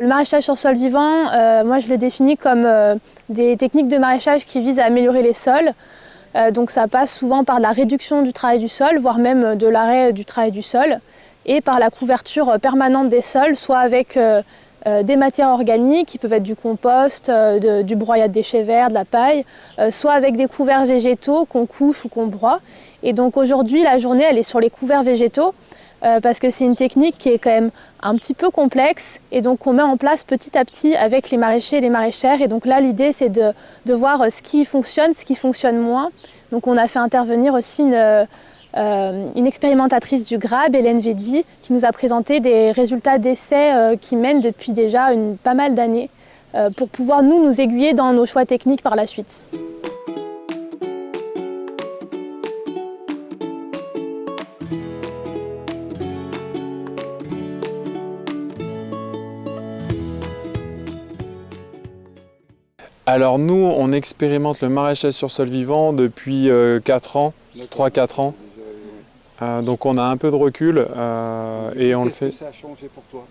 Le maraîchage sur sol vivant, moi je le définis comme des techniques de maraîchage qui visent à améliorer les sols. Donc ça passe souvent par la réduction du travail du sol, voire même de l'arrêt du travail du sol, et par la couverture permanente des sols, soit avec des matières organiques qui peuvent être du compost, du broyat de déchets verts, de la paille, soit avec des couverts végétaux qu'on couche ou qu'on broie. Et donc aujourd'hui la journée elle est sur les couverts végétaux, parce que c'est une technique qui est quand même un petit peu complexe et donc on met en place petit à petit avec les maraîchers et les maraîchères. Et donc là l'idée c'est de voir ce qui fonctionne moins. Donc on a fait intervenir aussi une expérimentatrice du GRAB, Hélène Védy, qui nous a présenté des résultats d'essais qui mènent depuis déjà pas mal d'années pour pouvoir nous aiguiller dans nos choix techniques par la suite. Alors nous, on expérimente le maraîchage sur sol vivant depuis 4 ans, 3-4 ans. Donc on a un peu de recul et on le fait. Qu'est-ce que ça a changé pour toi?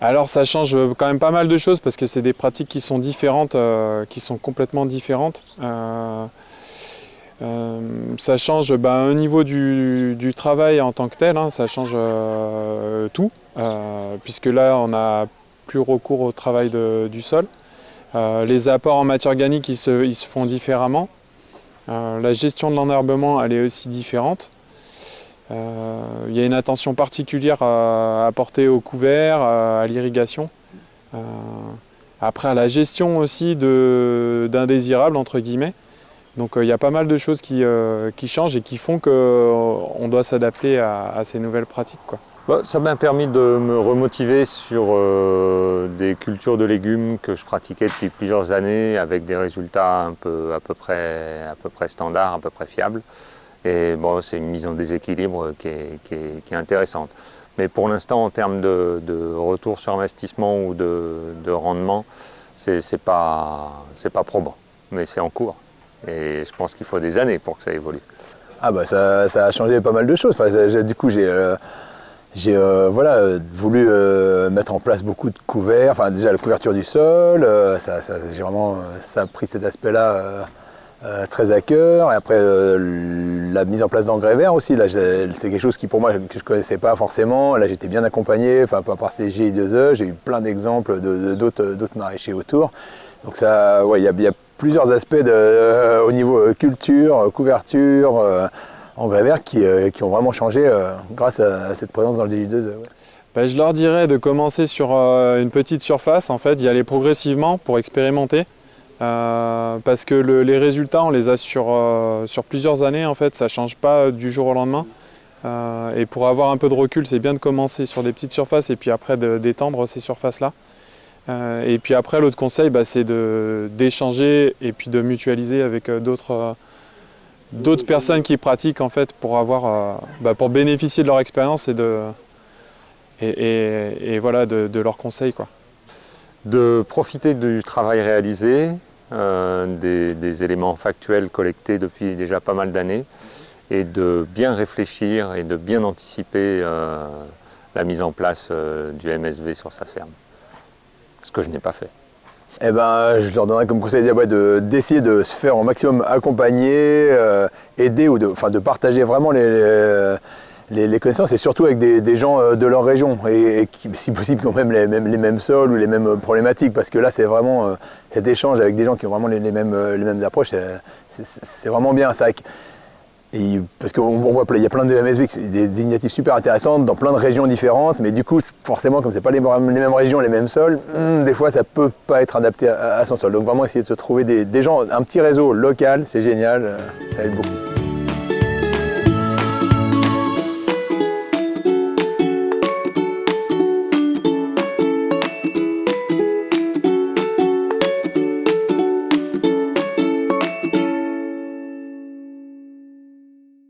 Alors ça change quand même pas mal de choses parce que c'est des pratiques qui sont différentes, qui sont complètement différentes. Ça change au niveau du travail en tant que tel, hein, ça change tout, puisque là on n'a plus recours au travail du sol. Les apports en matière organique ils se font différemment. La gestion de l'enherbement elle est aussi différente. Il y a une attention particulière à apporter au couvert, à l'irrigation. Après à la gestion aussi d'indésirables entre guillemets. Donc il y a pas mal de choses qui changent et qui font qu'on doit s'adapter à ces nouvelles pratiques, quoi. Ça m'a permis de me remotiver sur des cultures de légumes que je pratiquais depuis plusieurs années avec des résultats à peu près standards, à peu près fiables. Et bon, c'est une mise en déséquilibre qui est intéressante. Mais pour l'instant, en termes de retour sur investissement ou de rendement, c'est pas probant, mais c'est en cours. Et je pense qu'il faut des années pour que ça évolue. Ah bah ça a changé pas mal de choses. Enfin, du coup, j'ai voulu mettre en place beaucoup de couverts, enfin déjà la couverture du sol, ça a pris cet aspect-là très à cœur. Et après la mise en place d'engrais verts aussi, là c'est quelque chose qui pour moi que je ne connaissais pas forcément. Là j'étais bien accompagné par ces GI2E, j'ai eu plein d'exemples d'autres maraîchers autour. Donc ça, ouais, il y a plusieurs aspects au niveau culture, couverture, engrais verts qui ont vraiment changé grâce à cette présence dans le GI2E. Ouais. Je leur dirais de commencer sur une petite surface, en fait, d'y aller progressivement pour expérimenter. Parce que les résultats, on les a sur plusieurs années, en fait, ça ne change pas du jour au lendemain. Et pour avoir un peu de recul, c'est bien de commencer sur des petites surfaces et puis après d'étendre ces surfaces-là. Et puis après, l'autre conseil, c'est d'échanger et puis de mutualiser avec d'autres personnes qui pratiquent en fait pour bénéficier de leur expérience et voilà, de leurs conseils, quoi. De profiter du travail réalisé, des éléments factuels collectés depuis déjà pas mal d'années et de bien réfléchir et de bien anticiper la mise en place du MSV sur sa ferme. Ce que je n'ai pas fait. Eh ben, je leur donnerais comme conseil d'essayer de se faire au maximum accompagner, aider ou de partager vraiment les connaissances et surtout avec des gens de leur région et qui, si possible, qui ont même les mêmes sols ou les mêmes problématiques, parce que là c'est vraiment cet échange avec des gens qui ont vraiment les mêmes approches, c'est vraiment bien. Parce qu'on voit il y a plein de MSV, des initiatives super intéressantes dans plein de régions différentes, mais du coup forcément comme c'est pas les mêmes régions, les mêmes sols, des fois ça peut pas être adapté à son sol. Donc vraiment essayer de se trouver des gens, un petit réseau local, c'est génial, ça aide beaucoup.